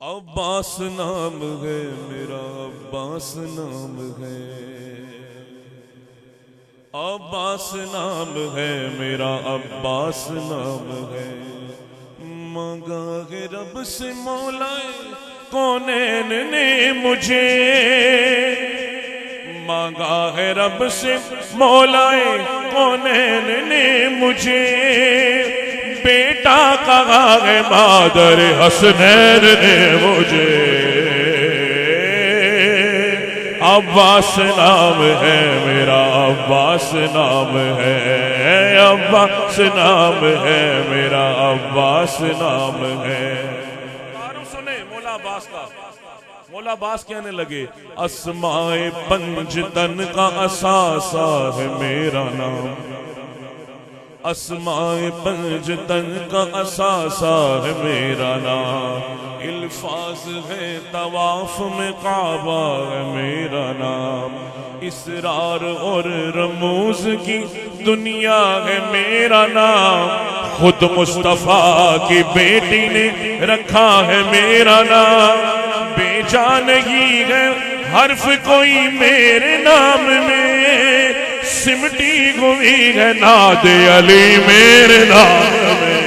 عباس نام ہے میرا، عباس نام ہے، عباس نام ہے میرا، عباس نام ہے۔ مانگا ہے رب سے مولا کونین نے مجھے، مانگا ہے رب سے مولا کونین نے مجھے، بیٹا کہا ہے مادر حسنین نے مجھے۔ عباس نام ہے میرا، عباس نام ہے، عباس نام ہے میرا، عباس نام ہے۔ تعارف سنے مولا عباس کا۔ مولا عباس کہنے لگے اسماء پنجتن کا اثاثہ ہے میرا نام، اسماء پنجتن کا اثاثہ ہے میرا نام، الفاظ ہے طواف میں کعبہ ہے میرا نام، اسرار اور رموز کی دنیا ہے میرا نام، خود مصطفیٰ کی بیٹی نے رکھا ہے میرا نام، بے جان نہیں ہے حرف کوئی میرے نام میں، سمٹی ہوئی ہے ناد علی میرے نام میں۔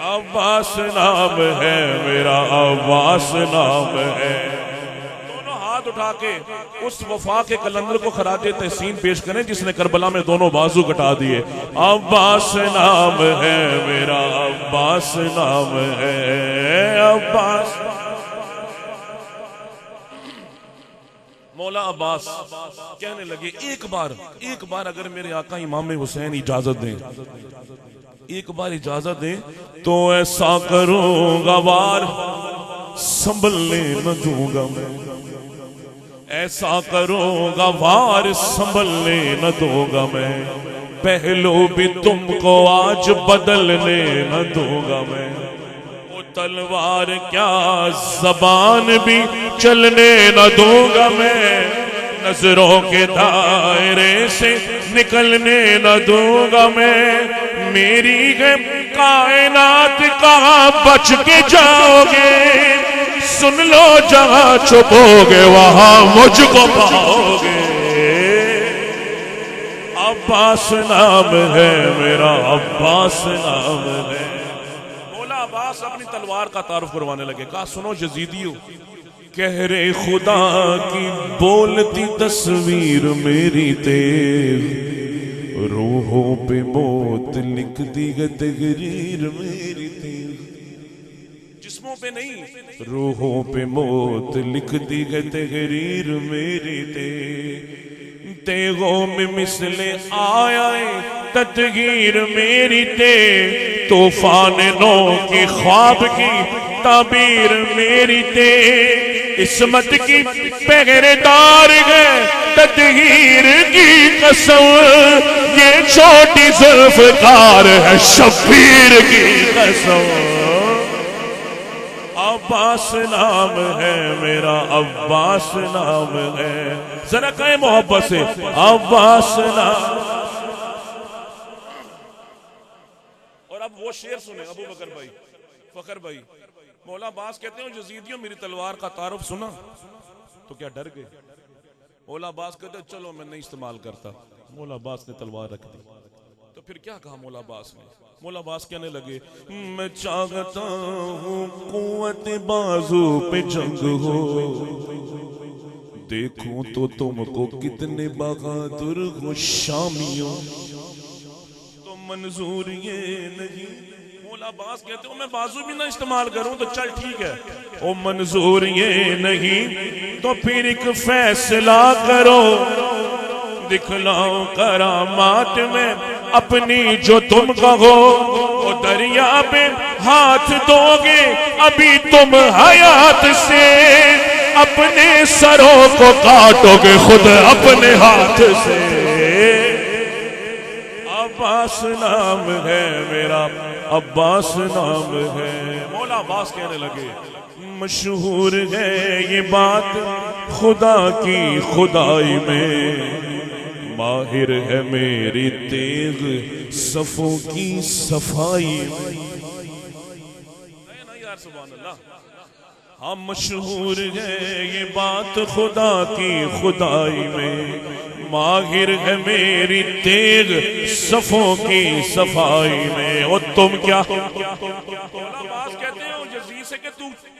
عباس نام ہے میرا، عباس نام ہے۔ دونوں ہاتھ اٹھا کے اس وفا کے کلندر کو خراج تحسین پیش کریں جس نے کربلا میں دونوں بازو کٹا دیے۔ عباس نام ہے میرا، عباس نام ہے، عباس۔ مولا عباس کہنے لگے ایک بار اگر میرے آقا امام حسین اجازت دیں، ایک بار اجازت دیں تو ایسا کروں گا وار سنبھلنے نہ دوں گا میں، ایسا کروں گا وار سنبھلنے نہ دوں گا میں، پہلو بھی تم کو آج بدلنے نہ دوں گا میں، تلوار کیا زبان بھی چلنے نہ دوں گا میں، نظروں کے دائرے سے نکلنے نہ دوں گا میں، میری ہے کائنات کہاں بچ کے جاؤ گے، سن لو جہاں چھپو گے وہاں مجھ کو پاؤ گے۔ عباس نام ہے میرا، عباس نام ہے۔ عباس اپنی تلوار کا تعارف کروانے لگے، کہا سنو یزیدیو، کہہ رے خدا کی بولتی تصویر میری تیز، روحوں پہ موت لکھ دی ہے تحریر میری تیز، جسموں پہ نہیں روحوں پہ موت لکھ دی ہے تحریر میری تیز، تیغوں میں مثل آیا تطہیر میری تے، طوفان نو کی خواب کی تعبیر میری تے، عصمت کی پہرےدار ہے تطہیر کی قسم، یہ چھوٹی ذوالفقار ہے شبیر کی قسم۔ عباس نام ہے میرا، عباس نام ہے، ذرا کہیں محبت سے عباس نام۔ اور اب وہ شعر سنیں ابو بکر بھائی، فخر بھائی، مولا عباس کہتے ہیں یزیدیوں میری تلوار کا تعارف سنا تو کیا ڈر گئے؟ مولا عباس کہتے ہیں چلو میں نہیں استعمال کرتا، مولا عباس نے تلوار رکھ دی۔ تو پھر کیا کہا مولا عباس نے؟ مولا عباس کہنے لگے میں چاہتا ہوں قوت بازو پہ جنگ ہو، دیکھوں تو تم کو کتنے بہادر ہو شامیوں، تو منظور یہ نہیں۔ مولا عباس کہتے ہوں میں بازو بھی نہ استعمال کروں تو چل ٹھیک ہے، او منظور یہ نہیں تو پھر ایک فیصلہ کرو، دکھلاؤ کرامات میں اپنی جو تم کہو، وہ دریا پہ ہاتھ دو گے ابھی تم حیات سے، اپنے سروں کو کاٹو گے خود اپنے ہاتھ سے۔ عباس نام ہے میرا، عباس نام ہے۔ مولا عباس کہنے لگے مشہور ہے یہ بات خدا کی خدائی میں، ماہر ہے میری تیغ صفوں کی صفائی میں۔ یار سبحان اللہ. ہاں مشہور ہے یہ بات خدا کی خدائی میں، ماہر ہے میری تیغ صفوں کی صفائی میں. اور تم کیا عباس کہتے ہیں یزید سے کہ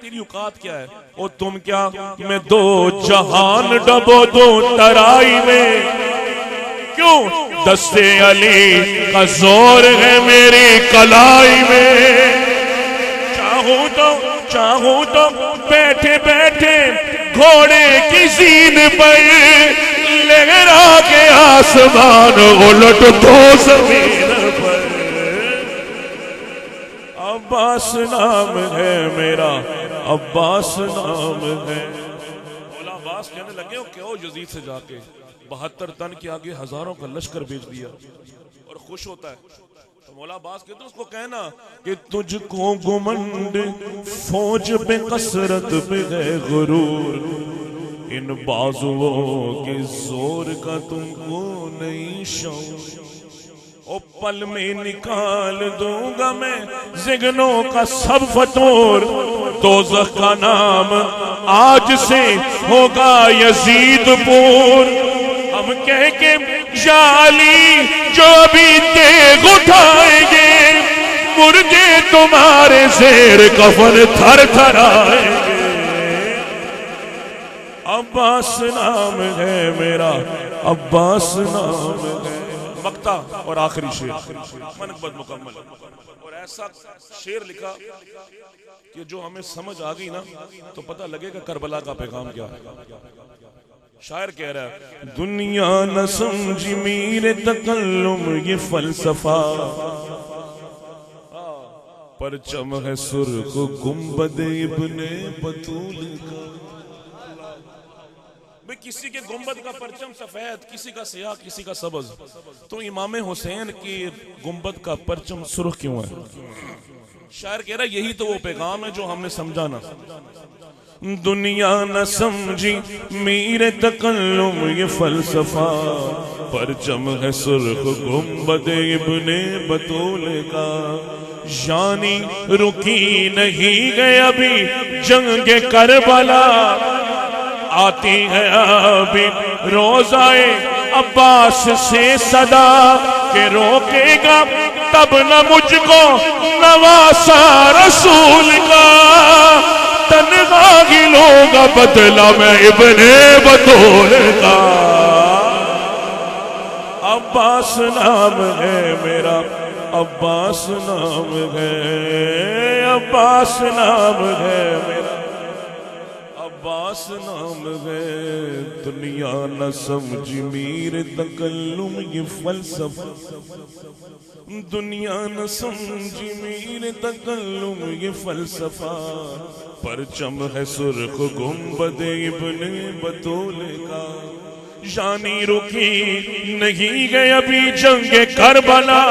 تیری اوقات کیا ہے؟ اور تم کیا، میں دو جہان ڈبو دو ترائی میں. کیوں؟ دستے علی کا زور ہے میری کلائی میں. چاہوں تو بیٹھے بیٹھے گھوڑے کی زین پر لہرا کے آسمان الٹ دو زمین پر. عباس نام ہے میرا، عباس نام ہے. مولا عباس کہنے لگے کیوں یزید سے جا کے 72 تن کے آگے ہزاروں کا لشکر بھیج دیا اور خوش ہوتا ہے. تو مولا عباس کہتے ہیں اس کو کہنا کہ تجھ کو گمنڈ فوج پہ کثرت پہ ہے غرور، ان بازوؤں کے زور کا تم کو نہیں شعور. او پل میں نکال دوں گا میں زگنوں کا سب فتور، دوزخ کا نام آج سے ہوگا یزید پور. ہم کہہ کے جالی جو بھی تیغ اٹھائیں گے، مردے تمہارے زیر کفن تھر تھر آئیں گے. عباس نام ہے میرا، عباس نام ہے. مقطع اور آخری شعر منقبت مکمل. اور ایسا شعر لکھا کہ جو ہمیں سمجھ آ گئی نا تو پتہ لگے گا کربلا کا پیغام کیا ہے. شاعر کہہ رہا ہے دنیا نہ سمجھی میرے تکلم یہ فلسفہ، پرچم ہے سرخ گنبد ابن بطول کا. بھئی کسی کے گنبد کا پرچم سفید، کسی کا سیاہ، کسی کا سبز، تو امام حسین کی گنبد کا پرچم سرخ کیوں ہے؟ شاعر کہہ رہا ہے یہی تو وہ پیغام ہے جو ہم نے سمجھا نہ. دنیا نہ سمجھی میرے تکلم یہ فلسفہ، پرچم ہے سرخ گنبد ابن بطول کا. یعنی رکی نہیں گئے ابھی جنگ کربلا، آتی ہے ابھی روزائے عباس سے صدا، کہ روکے گا تب نہ مجھ کو نواسا رسول کا. تنہا ہی لوگا بدلا میں ابن بطول کا. عباس نام ہے میرا، عباس نام ہے، عباس نام ہے میرا، عباس نام ہے. دنیا نہ سمجھی میرے تکلم یہ فلسفہ، دنیا نہ سمجھی میرے تکلم یہ فلسفہ، پرچم ہے سرخ گنبد ابن بطول کا. یعنی رکی نہیں گئے ابھی جنگ کربلا،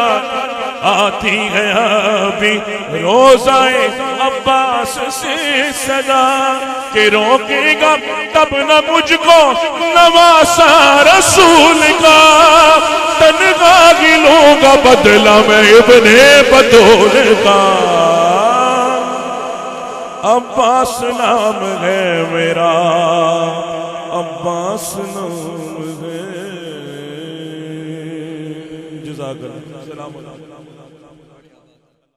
آتی ہے ابھی روزائے عباس سے صدا، کہ روکے گا تب نہ مجھ کو نواسا رسول کا. تنہا ہی لوگا بدلا میں ابن بطول کا. عباس نام ہے میرا، عباس نام ہے. جزاک اللہ.